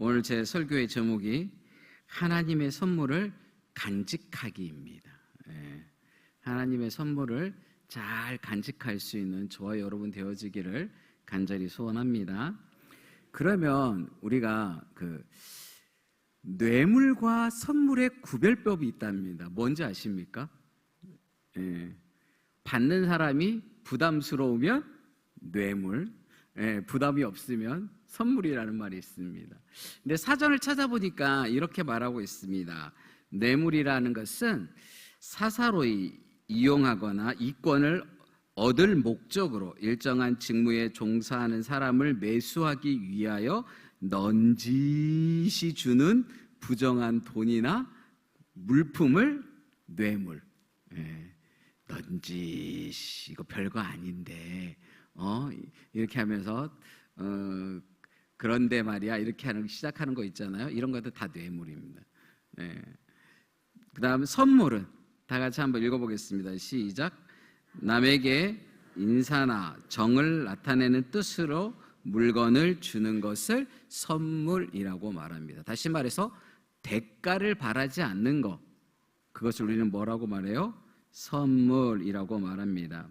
오늘 제 설교의 제목이 하나님의 선물을 간직하기입니다. 하나님의 선물을 잘 간직할 수 있는 저와 여러분 되어지기를 간절히 소원합니다. 그러면 우리가 뇌물과 선물의 구별법이 있답니다. 뭔지 아십니까? 받는 사람이 부담스러우면 뇌물, 부담이 없으면 선물이라는 말이 있습니다. 근데 사전을 찾아보니까 이렇게 말하고 있습니다. 뇌물이라는 것은 사사로이 이용하거나 이권을 얻을 목적으로 일정한 직무에 종사하는 사람을 매수하기 위하여 넌지시 주는 부정한 돈이나 물품을 뇌물. 넌지시 이거 별거 아닌데 이렇게 하면서 그런데 말이야 이렇게 시작하는 거 있잖아요. 이런 것도 다 뇌물입니다. 그 다음 선물은 다 같이 한번 읽어보겠습니다. 시작. 남에게 인사나 정을 나타내는 뜻으로 물건을 주는 것을 선물이라고 말합니다. 다시 말해서 대가를 바라지 않는 것, 그것을 우리는 뭐라고 말해요? 선물이라고 말합니다.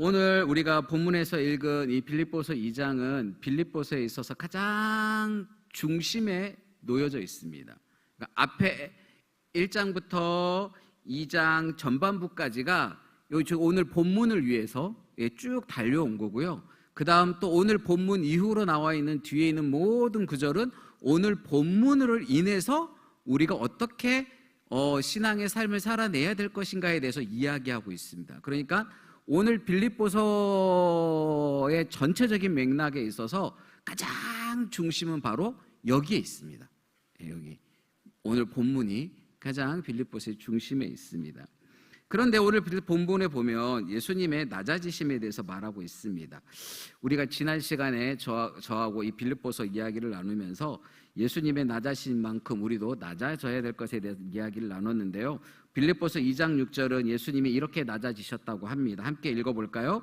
오늘 우리가 본문에서 읽은 이 빌립보서 2장은 빌립보서에 있어서 가장 중심에 놓여져 있습니다. 그러니까 앞에 1장부터 2장 전반부까지가 오늘 본문을 위해서 쭉 달려온 거고요. 그 다음 또 오늘 본문 이후로 나와 있는 뒤에 있는 모든 구절은 오늘 본문으로 인해서 우리가 어떻게 신앙의 삶을 살아내야 될 것인가에 대해서 이야기하고 있습니다. 그러니까 오늘 빌립보서의 전체적인 맥락에 있어서 가장 중심은 바로 여기에 있습니다. 여기 오늘 본문이 가장 빌립보서의 중심에 있습니다. 그런데 오늘 본문에 보면 예수님의 낮아지심에 대해서 말하고 있습니다. 우리가 지난 시간에 저하고 이 빌립보서 이야기를 나누면서 예수님의 낮아지신 만큼 우리도 낮아져야 될 것에 대해서 이야기를 나눴는데요. 빌립보서 2장 6절은 예수님이 이렇게 낮아지셨다고 합니다. 함께 읽어볼까요?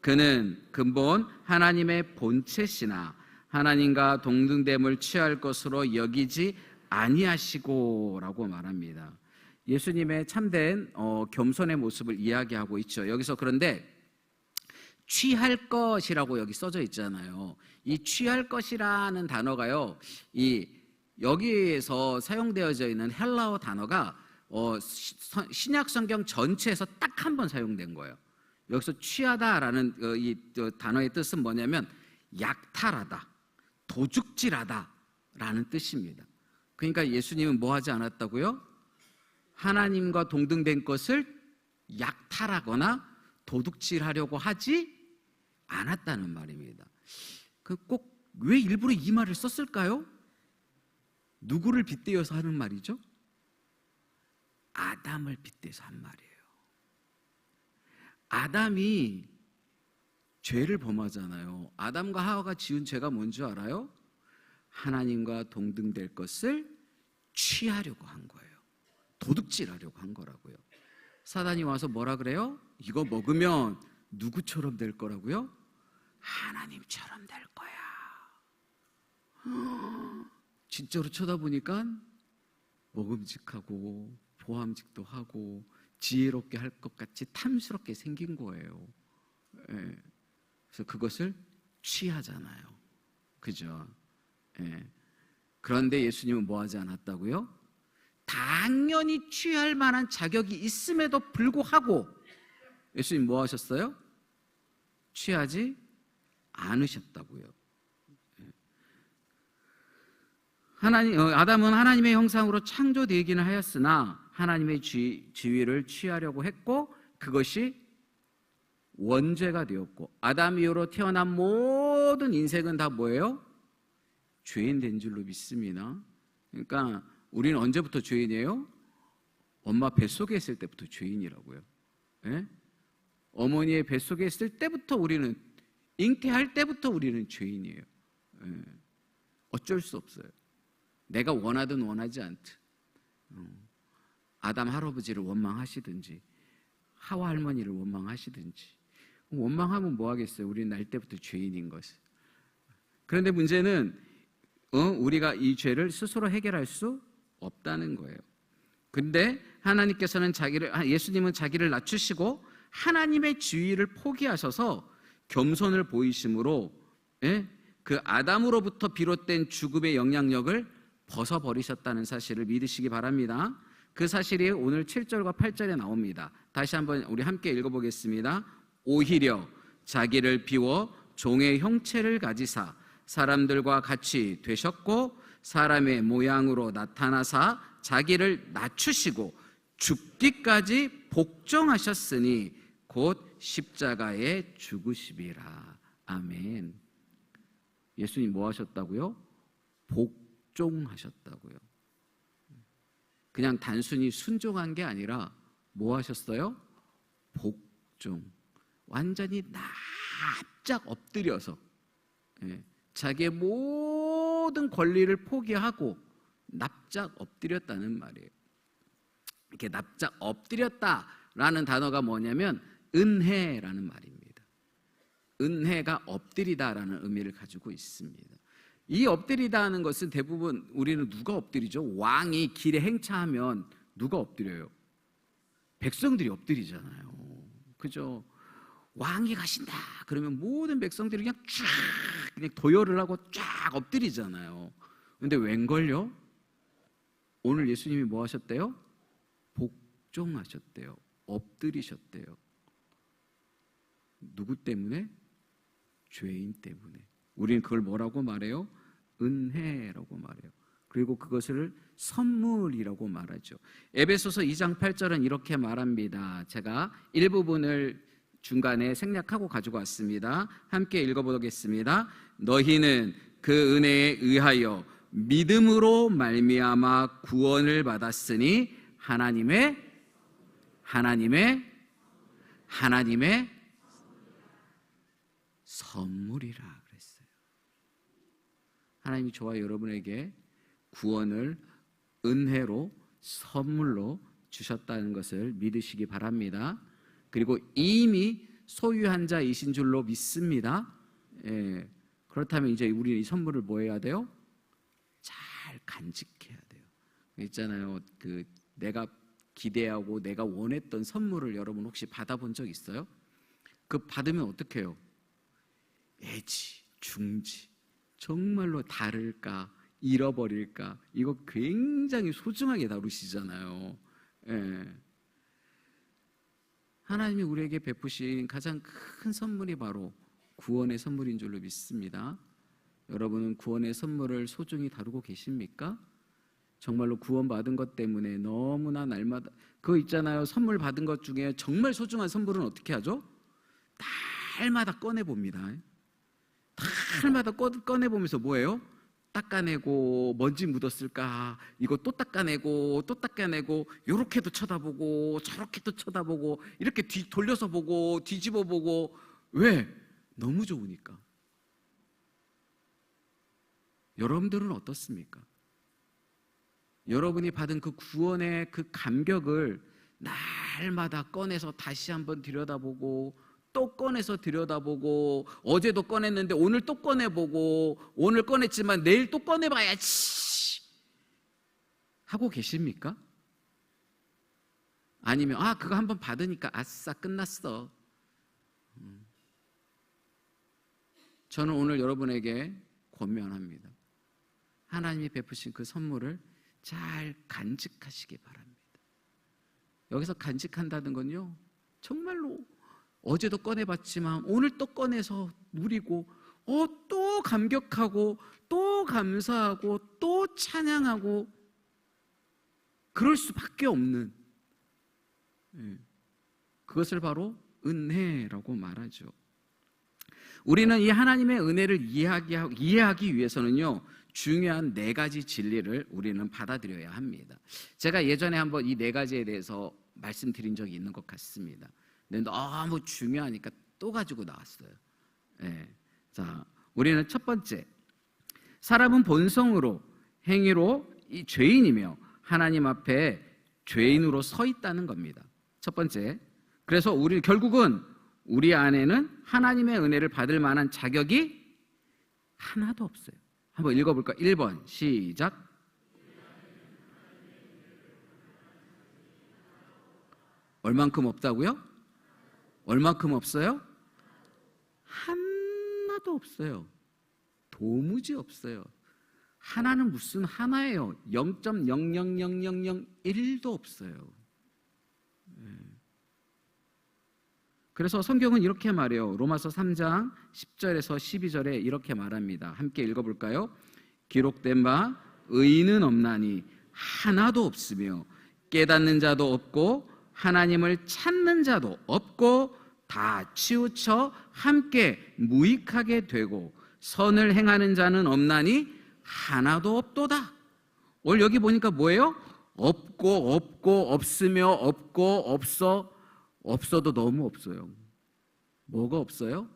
그는 근본 하나님의 본체시나 하나님과 동등됨을 취할 것으로 여기지 아니하시고 라고 말합니다. 예수님의 참된 겸손의 모습을 이야기하고 있죠. 여기서 그런데 취할 것이라고 여기 써져 있잖아요. 이 취할 것이라는 단어가요, 여기에서 사용되어져 있는 헬라어 단어가 신약 성경 전체에서 딱 한 번 사용된 거예요. 여기서 취하다라는 이 단어의 뜻은 뭐냐면 약탈하다, 도둑질하다 라는 뜻입니다. 그러니까 예수님은 뭐 하지 않았다고요? 하나님과 동등된 것을 약탈하거나 도둑질하려고 하지 않았다는 말입니다. 꼭 왜 일부러 이 말을 썼을까요? 누구를 빗대어서 하는 말이죠? 아담을 빗대서 한 말이에요. 아담이 죄를 범하잖아요. 아담과 하와가 지은 죄가 뭔지 알아요? 하나님과 동등될 것을 취하려고 한 거예요. 도둑질하려고 한 거라고요. 사단이 와서 뭐라 그래요? 이거 먹으면 누구처럼 될 거라고요? 하나님처럼 될 거야. 진짜로 쳐다보니까 먹음직하고 보암직도 하고 지혜롭게 할 것 같이 탐스럽게 생긴 거예요. 그래서 그것을 취하잖아요. 그죠? 그런데 예수님은 뭐 하지 않았다고요? 당연히 취할 만한 자격이 있음에도 불구하고 예수님 뭐 하셨어요? 취하지 않으셨다고요. 아담은 하나님의 형상으로 창조되기는 하였으나 하나님의 지위를 취하려고 했고 그것이 원죄가 되었고 아담 이후로 태어난 모든 인생은 다 뭐예요? 죄인 된 줄로 믿습니다. 그러니까 우리는 언제부터 죄인이에요? 엄마 뱃속에 있을 때부터 죄인이라고요. 어머니의 뱃속에 있을 때부터 우리는, 잉태할 때부터 우리는 죄인이에요. 어쩔 수 없어요. 내가 원하든 원하지 않든 아담 할아버지를 원망하시든지 하와 할머니를 원망하시든지 원망하면 뭐 하겠어요? 우리는 날 때부터 죄인인 것을. 그런데 문제는 우리가 이 죄를 스스로 해결할 수 없다는 거예요. 근데 하나님께서는 예수님은 자기를 낮추시고 하나님의 지위를 포기하셔서 겸손을 보이심으로 그 아담으로부터 비롯된 죽음의 영향력을 벗어버리셨다는 사실을 믿으시기 바랍니다. 그 사실이 오늘 7절과 8절에 나옵니다. 다시 한번 우리 함께 읽어보겠습니다. 오히려 자기를 비워 종의 형체를 가지사 사람들과 같이 되셨고 사람의 모양으로 나타나사 자기를 낮추시고 죽기까지 복종하셨으니 곧 십자가에 죽으심이라. 아멘. 예수님 뭐 하셨다고요? 복종하셨다고요. 그냥 단순히 순종한 게 아니라 뭐 하셨어요? 복종. 완전히 납작 엎드려서 자기의 모든 권리를 포기하고 납작 엎드렸다는 말이에요. 이렇게 납작 엎드렸다라는 단어가 뭐냐면 은혜라는 말입니다. 은혜가 엎드리다라는 의미를 가지고 있습니다. 이 엎드리다 하는 것은 대부분 우리는 누가 엎드리죠? 왕이 길에 행차하면 누가 엎드려요? 백성들이 엎드리잖아요. 그죠? 왕이 가신다 그러면 모든 백성들이 그냥 도열을 하고 쫙 엎드리잖아요. 근데 웬걸요? 오늘 예수님이 뭐 하셨대요? 복종하셨대요. 엎드리셨대요. 누구 때문에? 죄인 때문에. 우리는 그걸 뭐라고 말해요? 은혜라고 말해요. 그리고 그것을 선물이라고 말하죠. 에베소서 2장 8절은 이렇게 말합니다. 제가 일부분을 중간에 생략하고 가지고 왔습니다. 함께 읽어보겠습니다. 너희는 그 은혜에 의하여 믿음으로 말미암아 구원을 받았으니 하나님의 선물이라 그랬어요. 하나님이 저와 여러분에게 구원을 은혜로 선물로 주셨다는 것을 믿으시기 바랍니다. 그리고 이미 소유한 자이신 줄로 믿습니다. 그렇다면 이제 우리 이 선물을 뭐 해야 돼요? 잘 간직해야 돼요. 있잖아요. 내가 기대하고 내가 원했던 선물을 여러분 혹시 받아본 적 있어요? 그 받으면 어떻게 해요? 애지, 중지, 정말로 다를까, 잃어버릴까, 이거 굉장히 소중하게 다루시잖아요. 하나님이 우리에게 베푸신 가장 큰 선물이 바로 구원의 선물인 줄로 믿습니다. 여러분은 구원의 선물을 소중히 다루고 계십니까? 정말로 구원받은 것 때문에 너무나 날마다 그거 있잖아요. 선물 받은 것 중에 정말 소중한 선물은 어떻게 하죠? 날마다 꺼내봅니다. 날마다 꺼내보면서 뭐예요? 닦아내고 먼지 묻었을까 이거 또 닦아내고 또 닦아내고 요렇게도 쳐다보고 저렇게도 쳐다보고 이렇게 돌려서 보고 뒤집어 보고. 왜? 너무 좋으니까. 여러분들은 어떻습니까? 여러분이 받은 그 구원의 그 감격을 날마다 꺼내서 다시 한번 들여다보고 또 꺼내서 들여다보고 어제도 꺼냈는데 오늘 또 꺼내보고 오늘 꺼냈지만 내일 또 꺼내봐야지 하고 계십니까? 아니면 그거 한번 받으니까 아싸 끝났어. 저는 오늘 여러분에게 권면합니다. 하나님이 베푸신 그 선물을 잘 간직하시기 바랍니다. 여기서 간직한다는 건요 정말로 어제도 꺼내봤지만 오늘 또 꺼내서 누리고 또 감격하고 또 감사하고 또 찬양하고 그럴 수밖에 없는 그것을 바로 은혜라고 말하죠. 우리는 이 하나님의 은혜를 이해하기 위해서는요 중요한 4가지 진리를 우리는 받아들여야 합니다. 제가 예전에 한번 이 4가지에 대해서 말씀드린 적이 있는 것 같습니다. 근데 너무 중요하니까 또 가지고 나왔어요. 자, 우리는 첫 번째, 사람은 본성으로 행위로 이 죄인이며 하나님 앞에 죄인으로 서 있다는 겁니다. 첫 번째. 그래서 우리 결국은 우리 안에는 하나님의 은혜를 받을 만한 자격이 하나도 없어요. 한번 읽어볼까요? 1번 시작. 얼만큼 없다고요? 얼만큼 없어요? 하나도 없어요. 도무지 없어요. 하나는 무슨 하나예요? 0.0000001도 없어요. 그래서 성경은 이렇게 말해요. 로마서 3장 10절에서 12절에 이렇게 말합니다. 함께 읽어볼까요? 기록된 바 의인은 없나니 하나도 없으며 깨닫는 자도 없고 하나님을 찾는 자도 없고 다 치우쳐 함께 무익하게 되고 선을 행하는 자는 없나니 하나도 없도다. 오늘 여기 보니까 뭐예요? 없고 없으며 없고 없어도 너무 없어요. 뭐가 없어요?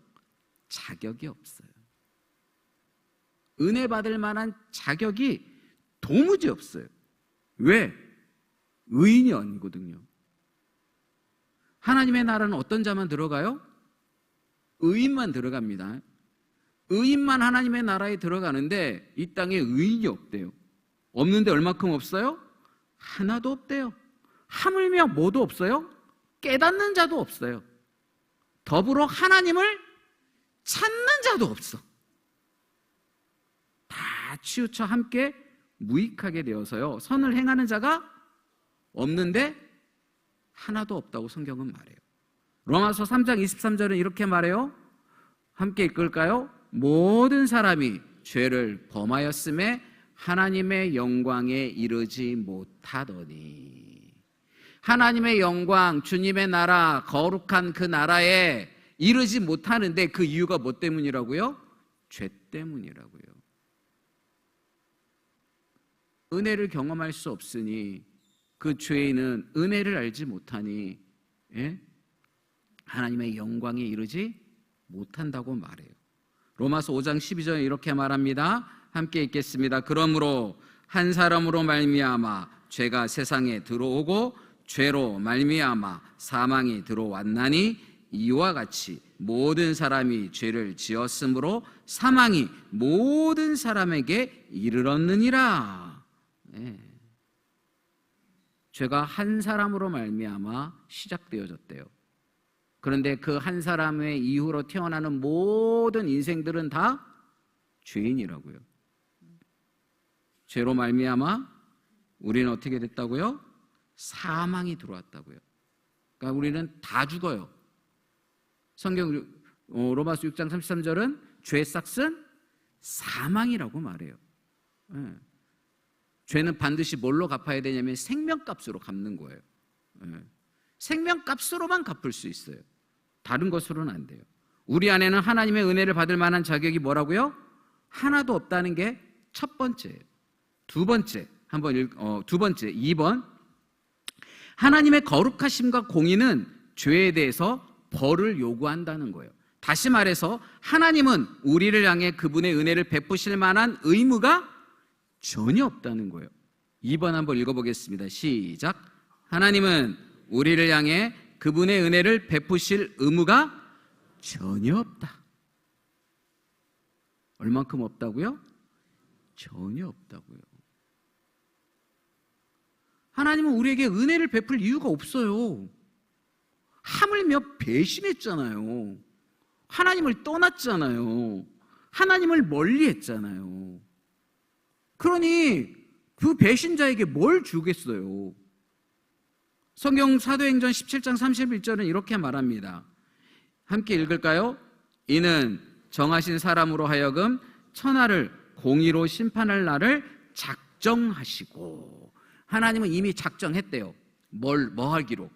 자격이 없어요. 은혜 받을 만한 자격이 도무지 없어요. 왜? 의인이 아니거든요. 하나님의 나라는 어떤 자만 들어가요? 의인만 들어갑니다. 의인만 하나님의 나라에 들어가는데 이 땅에 의인이 없대요. 없는데 얼마큼 없어요? 하나도 없대요. 하물며 뭐도 없어요? 깨닫는 자도 없어요. 더불어 하나님을 찾는 자도 없어. 다 치우쳐 함께 무익하게 되어서요, 선을 행하는 자가 없는데 하나도 없다고 성경은 말해요. 로마서 3장 23절은 이렇게 말해요. 함께 읽을까요? 모든 사람이 죄를 범하였음에 하나님의 영광에 이르지 못하더니. 하나님의 영광, 주님의 나라, 거룩한 그 나라에 이르지 못하는데 그 이유가 뭐 때문이라고요? 죄 때문이라고요. 은혜를 경험할 수 없으니 그 죄인은 은혜를 알지 못하니 하나님의 영광에 이르지 못한다고 말해요. 로마서 5장 12절에 이렇게 말합니다. 함께 읽겠습니다. 그러므로 한 사람으로 말미암아 죄가 세상에 들어오고 죄로 말미암아 사망이 들어왔나니 이와 같이 모든 사람이 죄를 지었으므로 사망이 모든 사람에게 이르렀느니라. 죄가 한 사람으로 말미암아 시작되어졌대요. 그런데 그 한 사람의 이후로 태어나는 모든 인생들은 다 죄인이라고요. 죄로 말미암아 우리는 어떻게 됐다고요? 사망이 들어왔다고요. 그러니까 우리는 다 죽어요. 성경 로마서 6장 33절은 죄의 싹은 사망이라고 말해요. 죄는 반드시 뭘로 갚아야 되냐면 생명값으로 갚는 거예요. 생명값으로만 갚을 수 있어요. 다른 것으로는 안 돼요. 우리 안에는 하나님의 은혜를 받을 만한 자격이 뭐라고요? 하나도 없다는 게 첫 번째예요. 두 번째, 2번. 하나님의 거룩하심과 공의는 죄에 대해서 벌을 요구한다는 거예요. 다시 말해서 하나님은 우리를 향해 그분의 은혜를 베푸실 만한 의무가 전혀 없다는 거예요. 2번 한번 읽어보겠습니다. 시작. 하나님은 우리를 향해 그분의 은혜를 베푸실 의무가 전혀 없다. 얼만큼 없다고요? 전혀 없다고요. 하나님은 우리에게 은혜를 베풀 이유가 없어요. 하물며 배신했잖아요. 하나님을 떠났잖아요. 하나님을 멀리했잖아요. 그러니 그 배신자에게 뭘 주겠어요? 성경 사도행전 17장 31절은 이렇게 말합니다. 함께 읽을까요? 이는 정하신 사람으로 하여금 천하를 공의로 심판할 날을 작정하시고. 하나님은 이미 작정했대요. 뭐 하기로?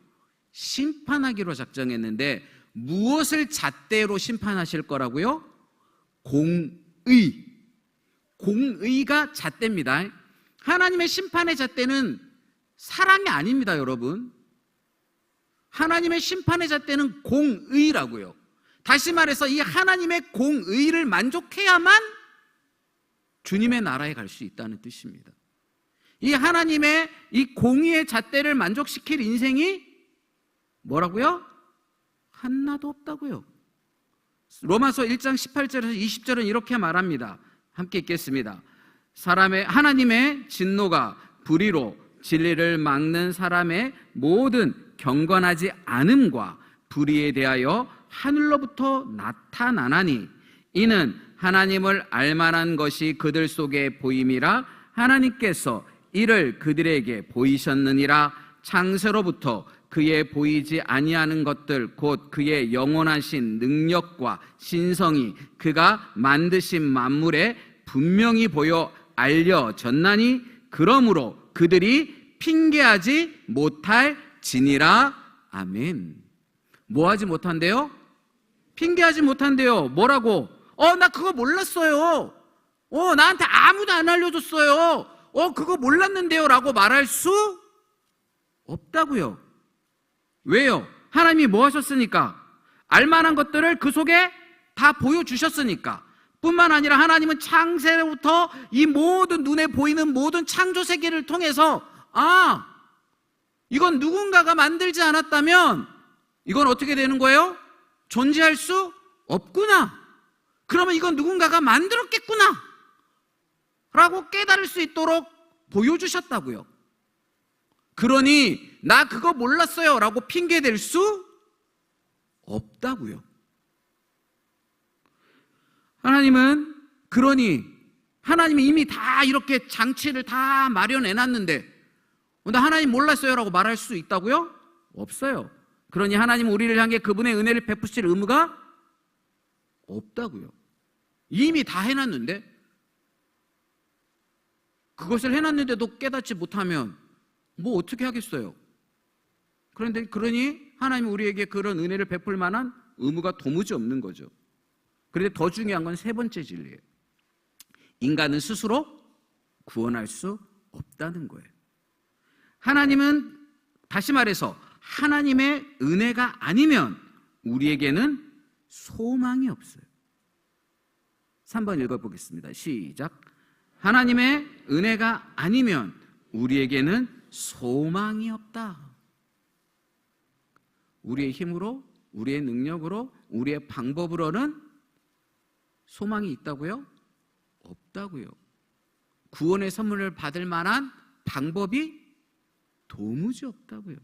심판하기로 작정했는데 무엇을 잣대로 심판하실 거라고요? 공의. 공의가 잣대입니다. 하나님의 심판의 잣대는 사랑이 아닙니다, 여러분. 하나님의 심판의 잣대는 공의라고요. 다시 말해서 이 하나님의 공의를 만족해야만 주님의 나라에 갈 수 있다는 뜻입니다. 이 하나님의 이 공의의 잣대를 만족시킬 인생이 뭐라고요? 하나도 없다고요. 로마서 1장 18절에서 20절은 이렇게 말합니다. 함께 읽겠습니다. 하나님의 진노가 불의로 진리를 막는 사람의 모든 경건하지 않음과 불의에 대하여 하늘로부터 나타나나니 이는 하나님을 알만한 것이 그들 속에 보임이라 하나님께서 이를 그들에게 보이셨느니라. 창세로부터 그의 보이지 아니하는 것들 곧 그의 영원하신 능력과 신성이 그가 만드신 만물에 분명히 보여 알려졌나니 그러므로 그들이 핑계하지 못할 지니라. 아멘. 뭐 하지 못한대요? 핑계하지 못한대요. 뭐라고? 나 그거 몰랐어요. 나한테 아무도 안 알려줬어요. 그거 몰랐는데요 라고 말할 수 없다고요. 왜요? 하나님이 뭐 하셨으니까? 알만한 것들을 그 속에 다 보여주셨으니까. 뿐만 아니라 하나님은 창세부터 이 모든 눈에 보이는 모든 창조 세계를 통해서 이건 누군가가 만들지 않았다면 이건 어떻게 되는 거예요? 존재할 수 없구나. 그러면 이건 누군가가 만들었겠구나 라고 깨달을 수 있도록 보여주셨다고요. 그러니 나 그거 몰랐어요 라고 핑계댈 수 없다고요. 하나님이 이미 다 이렇게 장치를 다 마련해놨는데 나 하나님 몰랐어요 라고 말할 수 있다고요? 없어요. 그러니 하나님은 우리를 향해 그분의 은혜를 베푸실 의무가 없다고요. 이미 다 해놨는데, 그것을 해놨는데도 깨닫지 못하면 뭐 어떻게 하겠어요? 그러니 하나님은 우리에게 그런 은혜를 베풀 만한 의무가 도무지 없는 거죠. 그런데 더 중요한 건 세 번째 진리예요. 인간은 스스로 구원할 수 없다는 거예요. 하나님은, 다시 말해서 하나님의 은혜가 아니면 우리에게는 소망이 없어요. 3번 읽어보겠습니다. 시작. 하나님의 은혜가 아니면 우리에게는 소망이 없다. 우리의 힘으로, 우리의 능력으로, 우리의 방법으로는 소망이 있다고요? 없다고요. 구원의 선물을 받을 만한 방법이 도무지 없다고요.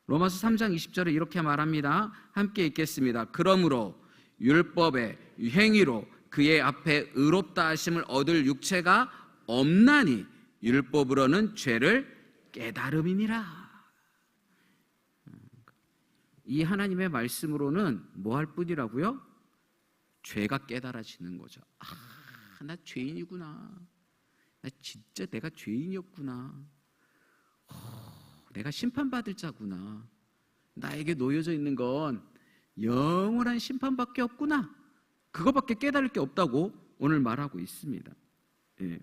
로마서 3장 20절에 이렇게 말합니다. 함께 읽겠습니다. 그러므로 율법의 행위로 그의 앞에 의롭다 하심을 얻을 육체가 없나니 율법으로는 죄를 깨달음이니라. 이 하나님의 말씀으로는 뭐 할 뿐이라고요? 죄가 깨달아지는 거죠. 나 죄인이구나. 나 진짜 내가 죄인이었구나. 내가 심판받을 자구나. 나에게 놓여져 있는 건 영원한 심판밖에 없구나. 그거밖에 깨달을 게 없다고 오늘 말하고 있습니다. 예.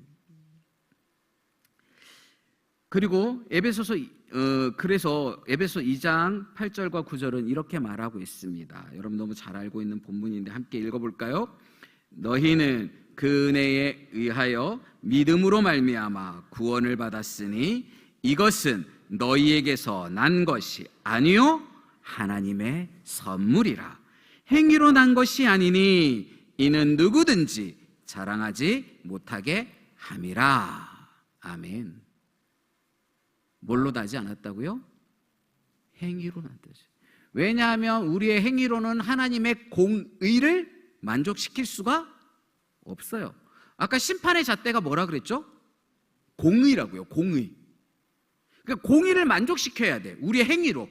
그리고 그래서 에베소 2장 8절과 9절은 이렇게 말하고 있습니다. 여러분 너무 잘 알고 있는 본문인데 함께 읽어볼까요? 너희는 그 은혜에 의하여 믿음으로 말미암아 구원을 받았으니 이것은 너희에게서 난 것이 아니요 하나님의 선물이라. 행위로 난 것이 아니니 이는 누구든지 자랑하지 못하게 함이라. 아멘. 뭘로 나지 않았다고요? 행위로 난다지. 왜냐하면 우리의 행위로는 하나님의 공의를 만족시킬 수가 없어요. 아까 심판의 잣대가 뭐라 그랬죠? 공의라고요. 공의. 그러니까 공의를 만족시켜야 돼. 우리의 행위로,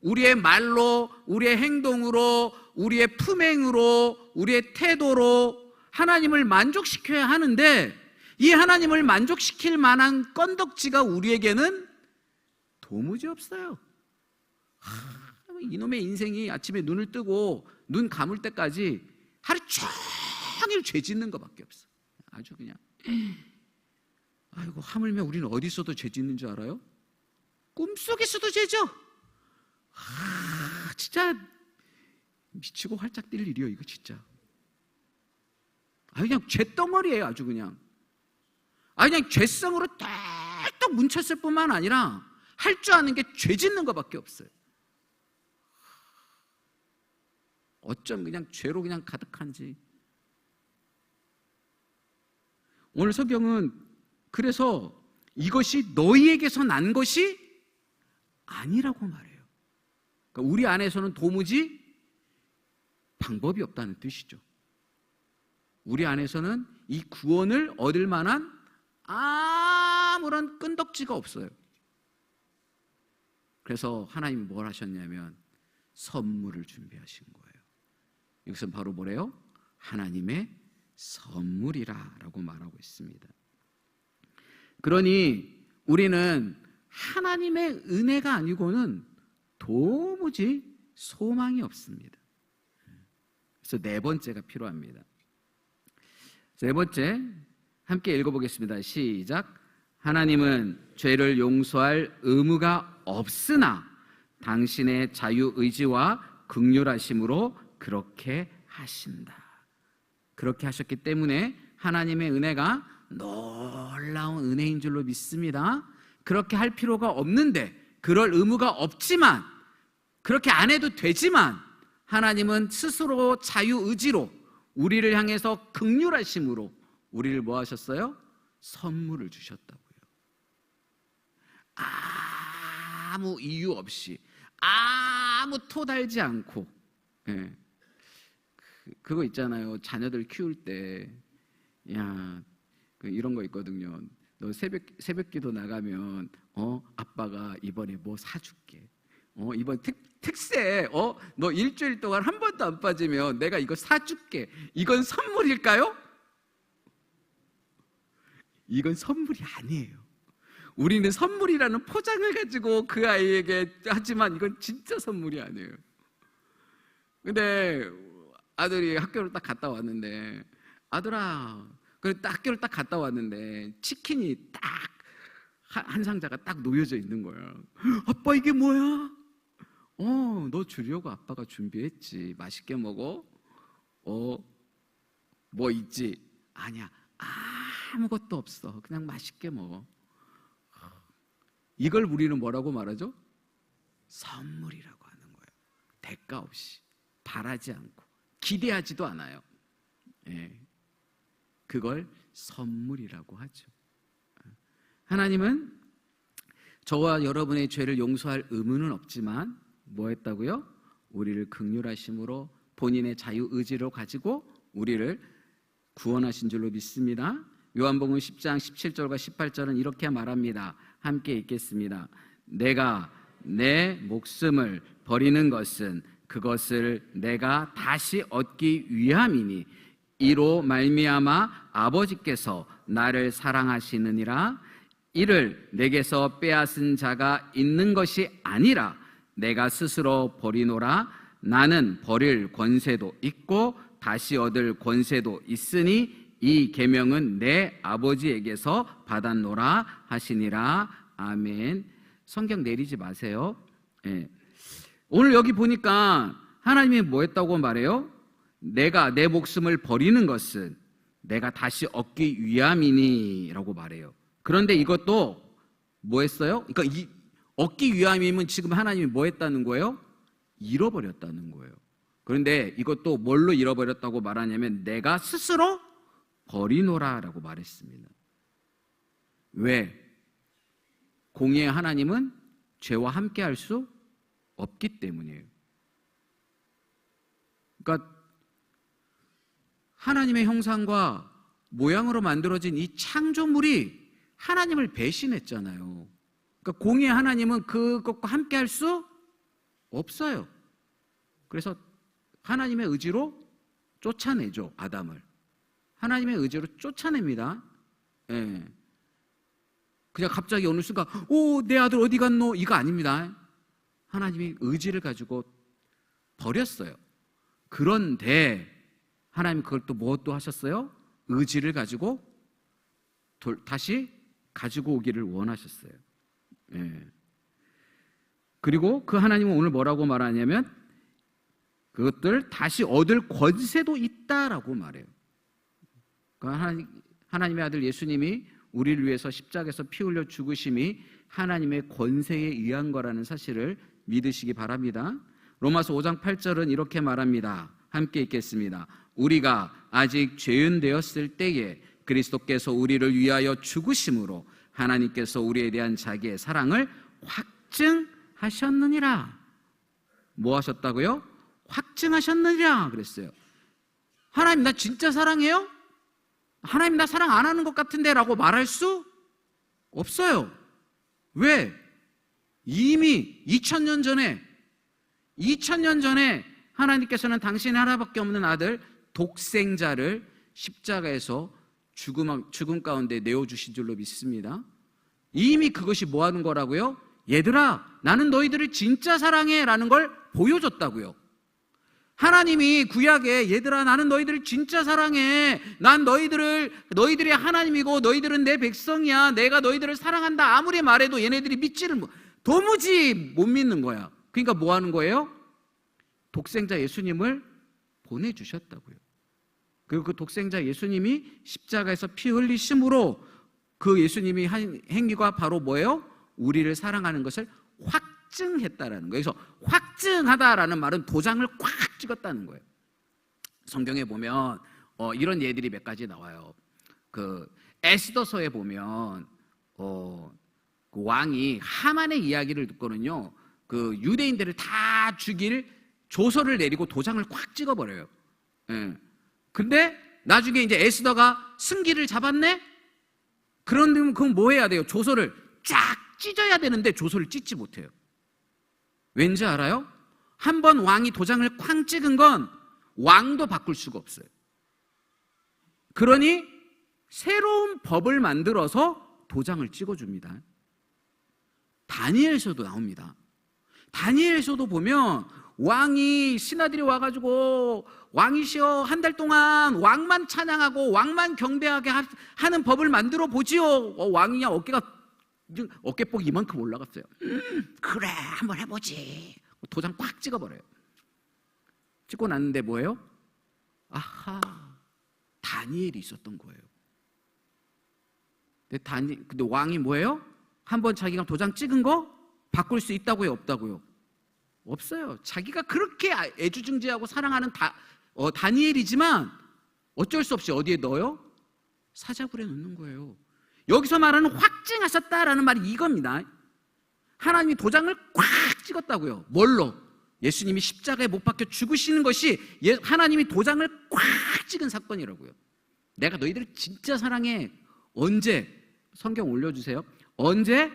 우리의 말로, 우리의 행동으로, 우리의 품행으로, 우리의 태도로 하나님을 만족시켜야 하는데 이 하나님을 만족시킬 만한 건덕지가 우리에게는 도무지 없어요. 이놈의 인생이 아침에 눈을 뜨고 눈 감을 때까지 하루 종일 죄 짓는 것밖에 없어. 아주 그냥 아이고 하물며 우리는 어디서도 죄 짓는 줄 알아요? 꿈속에서도 죄죠. 진짜 미치고 활짝 뛸 일이요 이거 진짜. 그냥 죄덩어리예요. 아주 그냥. 그냥 죄성으로 딱 뭉쳤을 뿐만 아니라 할 줄 아는 게 죄 짓는 것밖에 없어요. 어쩜 그냥 죄로 그냥 가득한지. 오늘 성경은 그래서 이것이 너희에게서 난 것이 아니라고 말해요. 그러니까 우리 안에서는 도무지 방법이 없다는 뜻이죠. 우리 안에서는 이 구원을 얻을 만한 아무런 끈덕지가 없어요. 그래서 하나님이 뭘 하셨냐면 선물을 준비하신 거예요. 여기서 바로 뭐래요? 하나님의 선물이라 라고 말하고 있습니다. 그러니 우리는 하나님의 은혜가 아니고는 도무지 소망이 없습니다. 그래서 네 번째가 필요합니다. 네 번째 함께 읽어보겠습니다. 시작. 하나님은 죄를 용서할 의무가 없으나 당신의 자유의지와 긍휼하심으로 그렇게 하신다. 그렇게 하셨기 때문에 하나님의 은혜가 놀라운 은혜인 줄로 믿습니다. 그렇게 할 필요가 없는데, 그럴 의무가 없지만, 그렇게 안 해도 되지만 하나님은 스스로 자유의지로 우리를 향해서 긍휼하심으로 우리를 뭐 하셨어요? 선물을 주셨다고요. 아무 이유 없이, 아무 토달지 않고. 예. 그거 있잖아요. 자녀들 키울 때, 야, 이런 거 있거든요. 너 새벽기도 나가면 아빠가 이번에 뭐 사줄게. 이번 특세, 너 일주일 동안 한 번도 안 빠지면 내가 이거 사줄게. 이건 선물일까요? 이건 선물이 아니에요. 우리는 선물이라는 포장을 가지고 그 아이에게 하지만 이건 진짜 선물이 아니에요. 근데 아들이 학교를 딱 갔다 왔는데, 아들아, 그래 딱 학교를 딱 갔다 왔는데 치킨이 딱 한 상자가 딱 놓여져 있는 거야. 아빠 이게 뭐야? 너 주려고 아빠가 준비했지. 맛있게 먹어. 뭐 있지? 아니야. 아무것도 없어. 그냥 맛있게 먹어. 이걸 우리는 뭐라고 말하죠? 선물이라고 하는 거예요. 대가 없이, 바라지 않고, 기대하지도 않아요. 예. 그걸 선물이라고 하죠. 하나님은 저와 여러분의 죄를 용서할 의무는 없지만 뭐 했다고요? 우리를 긍휼하심으로 본인의 자유의지로 가지고 우리를 구원하신 줄로 믿습니다. 요한복음 10장 17절과 18절은 이렇게 말합니다. 함께 읽겠습니다. 내가 내 목숨을 버리는 것은 그것을 내가 다시 얻기 위함이니 이로 말미암아 아버지께서 나를 사랑하시느니라. 이를 내게서 빼앗은 자가 있는 것이 아니라 내가 스스로 버리노라. 나는 버릴 권세도 있고 다시 얻을 권세도 있으니 이 계명은 내 아버지에게서 받았노라 하시니라. 아멘. 성경 내리지 마세요. 예. 오늘 여기 보니까 하나님이 뭐 했다고 말해요? 내가 내 목숨을 버리는 것은 내가 다시 얻기 위함이니 라고 말해요. 그런데 이것도 뭐 했어요? 그러니까 이 얻기 위함이면 지금 하나님이 뭐 했다는 거예요? 잃어버렸다는 거예요. 그런데 이것도 뭘로 잃어버렸다고 말하냐면 내가 스스로 버리노라 라고 말했습니다. 왜? 공의의 하나님은 죄와 함께 할 수 없기 때문이에요. 그러니까 하나님의 형상과 모양으로 만들어진 이 창조물이 하나님을 배신했잖아요. 그러니까 공의의 하나님은 그것과 함께 할 수 없어요. 그래서 하나님의 의지로 쫓아내죠, 아담을. 하나님의 의지로 쫓아냅니다. 예. 그냥 갑자기 어느 순간 내 아들 어디 갔노? 이거 아닙니다. 하나님이 의지를 가지고 버렸어요. 그런데 하나님 그걸 또 무엇도 하셨어요? 의지를 가지고 다시 가지고 오기를 원하셨어요. 예. 그리고 그 하나님은 오늘 뭐라고 말하냐면 그것들 다시 얻을 권세도 있다라고 말해요. 그러니까 하나님의 아들 예수님이 우리를 위해서 십자가에서 피 흘려 죽으심이 하나님의 권세에 의한 거라는 사실을 믿으시기 바랍니다. 로마서 5장 8절은 이렇게 말합니다. 함께 읽겠습니다. 우리가 아직 죄인 되었을 때에 그리스도께서 우리를 위하여 죽으심으로 하나님께서 우리에 대한 자기의 사랑을 확증하셨느니라. 뭐 하셨다고요? 확증하셨느니라 그랬어요. 하나님 나 진짜 사랑해요? 하나님 나 사랑 안 하는 것 같은데 라고 말할 수 없어요. 왜? 이미 2000년 전에 하나님께서는 당신의 하나밖에 없는 아들 독생자를 십자가에서 죽음 가운데 내어주신 줄로 믿습니다. 이미 그것이 뭐 하는 거라고요? 얘들아 나는 너희들을 진짜 사랑해 라는 걸 보여줬다고요. 하나님이 구약에 얘들아 나는 너희들을 진짜 사랑해, 난 너희들이 하나님이고 너희들은 내 백성이야, 내가 너희들을 사랑한다 아무리 말해도 얘네들이 믿지를 도무지 못 믿는 거야. 그러니까 뭐 하는 거예요? 독생자 예수님을 보내주셨다고요. 그리고 그 독생자 예수님이 십자가에서 피 흘리심으로 그 예수님이 한 행위가 바로 뭐예요? 우리를 사랑하는 것을 확증했다라는 거예요. 그래서 확증하다라는 말은 도장을 꽉 찍었다는 거예요. 성경에 보면 이런 예들이 몇 가지 나와요. 그 에스더서에 보면 그 왕이 하만의 이야기를 듣고는요, 그 유대인들을 다 죽일 조서를 내리고 도장을 꽉 찍어버려요. 예. 근데 나중에 이제 에스더가 승기를 잡았네? 그런데 그럼 뭐 해야 돼요? 조서를 쫙 찢어야 되는데 조서를 찢지 못해요. 왠지 알아요? 한번 왕이 도장을 쾅 찍은 건 왕도 바꿀 수가 없어요. 그러니 새로운 법을 만들어서 도장을 찍어줍니다. 다니엘서도 나옵니다. 다니엘서도 보면 왕이 신하들이 와가지고 왕이시여 한 달 동안 왕만 찬양하고 왕만 경배하게 하는 법을 만들어 보지요. 왕이냐 어깨폭이 이만큼 올라갔어요. 그래 한번 해보지. 도장 꽉 찍어버려요. 찍고 났는데 뭐예요? 아하, 다니엘이 있었던 거예요. 근데 왕이 뭐예요? 한번 자기가 도장 찍은 거 바꿀 수 있다고요? 없다고요? 없어요. 자기가 그렇게 애주중지하고 사랑하는 다니엘이지만 어쩔 수 없이 어디에 넣어요? 사자굴에 넣는 거예요. 여기서 말하는 확증하셨다라는 말이 이겁니다. 하나님이 도장을 꽉 찍었다고요. 뭘로? 예수님이 십자가에 못 박혀 죽으시는 것이 하나님이 도장을 꽉 찍은 사건이라고요. 내가 너희들을 진짜 사랑해. 언제? 성경 올려주세요. 언제?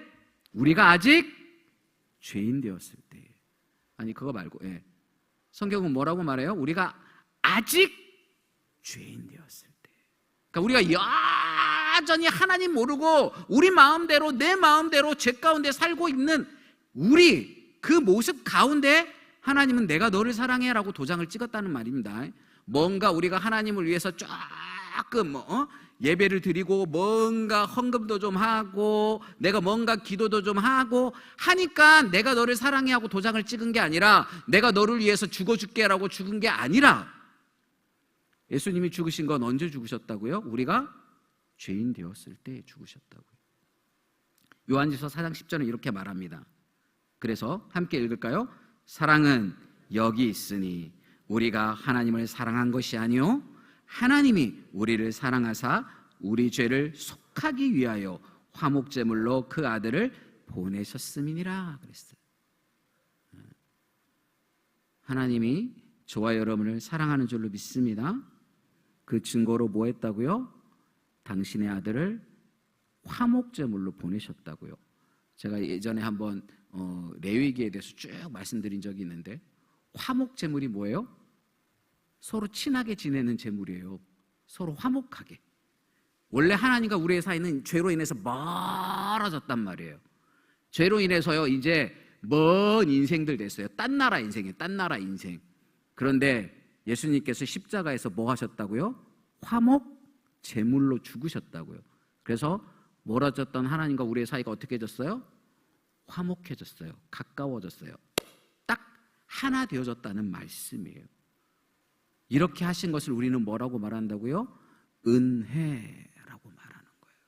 우리가 아직 죄인 되었을 때. 아니 그거 말고 성경은 뭐라고 말해요? 우리가 아직 죄인 되었을 때. 그러니까 우리가 여전히 하나님 모르고 우리 마음대로 내 마음대로 죄 가운데 살고 있는 우리 그 모습 가운데 하나님은 내가 너를 사랑해 라고 도장을 찍었다는 말입니다. 뭔가 우리가 하나님을 위해서 조금 예배를 드리고 뭔가 헌금도 좀 하고 내가 뭔가 기도도 좀 하고 하니까 내가 너를 사랑해 하고 도장을 찍은 게 아니라 내가 너를 위해서 죽어줄게 라고 죽은 게 아니라 예수님이 죽으신 건 언제 죽으셨다고요? 우리가 죄인 되었을 때 죽으셨다고요. 요한일서 4장 10절은 이렇게 말합니다. 그래서 함께 읽을까요? 사랑은 여기 있으니 우리가 하나님을 사랑한 것이 아니요 하나님이 우리를 사랑하사 우리 죄를 속하기 위하여 화목제물로 그 아들을 보내셨음이니라 그랬어요. 하나님이 저와 여러분을 사랑하는 줄로 믿습니다. 그 증거로 뭐 했다고요? 당신의 아들을 화목제물로 보내셨다고요. 제가 예전에 한번 레위기에 대해서 쭉 말씀드린 적이 있는데 화목제물이 뭐예요? 서로 친하게 지내는 제물이에요. 서로 화목하게. 원래 하나님과 우리의 사이는 죄로 인해서 멀어졌단 말이에요. 죄로 인해서요 이제 먼 인생들 됐어요. 딴 나라 인생이에요. 딴 나라 인생. 그런데 예수님께서 십자가에서 뭐 하셨다고요? 화목 제물로 죽으셨다고요. 그래서 멀어졌던 하나님과 우리의 사이가 어떻게 해졌어요? 화목해졌어요. 가까워졌어요. 딱 하나 되어졌다는 말씀이에요. 이렇게 하신 것을 우리는 뭐라고 말한다고요? 은혜라고 말하는 거예요.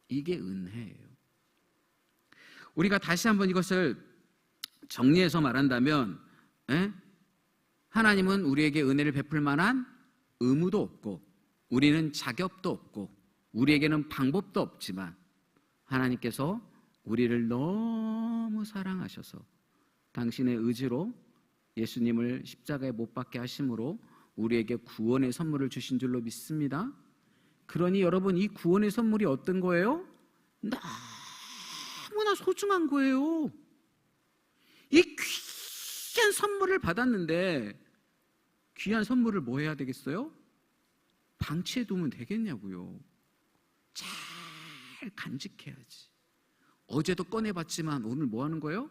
이게 은혜예요. 우리가 다시 한번 이것을 정리해서 말한다면 하나님은 우리에게 은혜를 베풀 만한 의무도 없고 우리는 자격도 없고 우리에게는 방법도 없지만 하나님께서 우리를 너무 사랑하셔서 당신의 의지로 예수님을 십자가에 못 박게 하심으로 우리에게 구원의 선물을 주신 줄로 믿습니다. 그러니 여러분, 이 구원의 선물이 어떤 거예요? 너무나 소중한 거예요. 이 귀한 선물을 받았는데 귀한 선물을 뭐 해야 되겠어요? 방치해 두면 되겠냐고요. 잘 간직해야지. 어제도 꺼내봤지만 오늘 뭐 하는 거예요?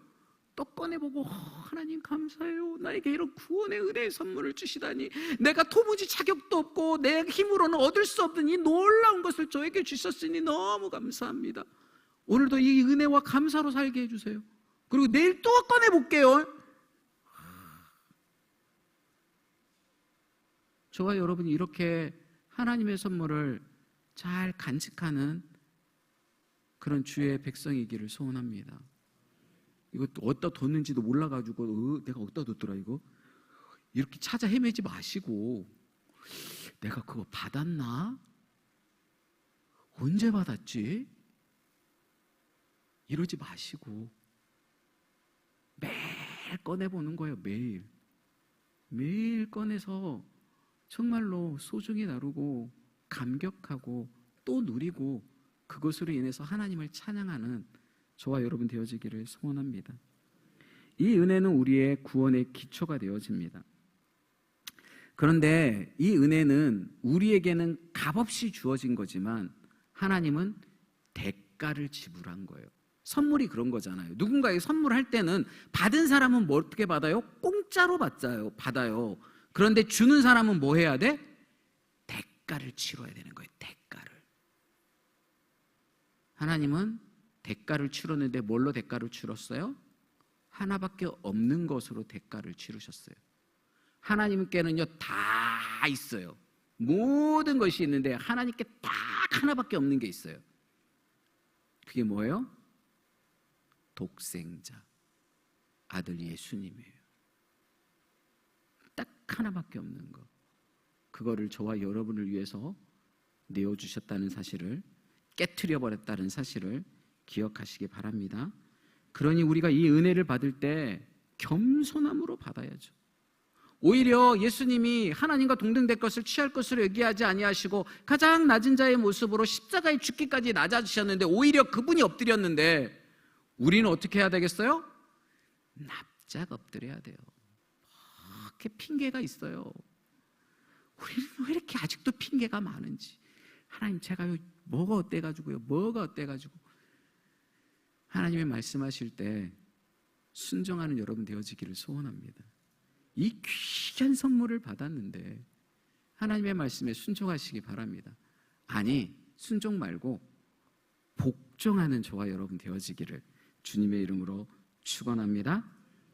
또 꺼내보고 하나님 감사해요. 나에게 이런 구원의 은혜의 선물을 주시다니. 내가 도무지 자격도 없고 내 힘으로는 얻을 수 없는 이 놀라운 것을 저에게 주셨으니 너무 감사합니다. 오늘도 이 은혜와 감사로 살게 해주세요. 그리고 내일 또 꺼내볼게요. 저와 여러분이 이렇게 하나님의 선물을 잘 간직하는 그런 주의 백성이기를 소원합니다. 이거 어디다 뒀는지도 몰라가지고 내가 어디다 뒀더라 이거? 이렇게 찾아 헤매지 마시고 내가 그거 받았나? 언제 받았지? 이러지 마시고 매일 꺼내보는 거예요. 매일 꺼내서 정말로 소중히 다루고 감격하고 또 누리고 그것으로 인해서 하나님을 찬양하는 저와 여러분 되어지기를 소원합니다. 이 은혜는 우리의 구원의 기초가 되어집니다. 그런데 이 은혜는 우리에게는 값없이 주어진 거지만 하나님은 대가를 지불한 거예요. 선물이 그런 거잖아요. 누군가에게 선물할 때는 받은 사람은 뭐 어떻게 받아요? 공짜로 받아요. 그런데 주는 사람은 뭐 해야 돼? 대가를 치러야 되는 거예요. 대가를. 하나님은 대가를 치렀는데 뭘로 대가를 치렀어요? 하나밖에 없는 것으로 대가를 치르셨어요. 하나님께는요 다 있어요. 모든 것이 있는데 하나님께 딱 하나밖에 없는 게 있어요. 그게 뭐예요? 독생자 아들 예수님이에요. 딱 하나밖에 없는 거. 그거를 저와 여러분을 위해서 내어주셨다는 사실을, 깨트려 버렸다는 사실을 기억하시기 바랍니다. 그러니 우리가 이 은혜를 받을 때 겸손함으로 받아야죠. 오히려 예수님이 하나님과 동등될 것을 취할 것으로 얘기하지 아니하시고 가장 낮은 자의 모습으로 십자가에 죽기까지 낮아지셨는데 오히려 그분이 엎드렸는데 우리는 어떻게 해야 되겠어요? 납작 엎드려야 돼요. 이렇게 핑계가 있어요. 우리는 왜 이렇게 아직도 핑계가 많은지. 하나님 제가 뭐가 어때가지고요. 뭐가 어때가지고. 하나님의 말씀하실 때 순종하는 여러분 되어지기를 소원합니다. 이 귀한 선물을 받았는데 하나님의 말씀에 순종하시기 바랍니다. 아니 순종 말고 복종하는 저와 여러분 되어지기를 주님의 이름으로 축원합니다.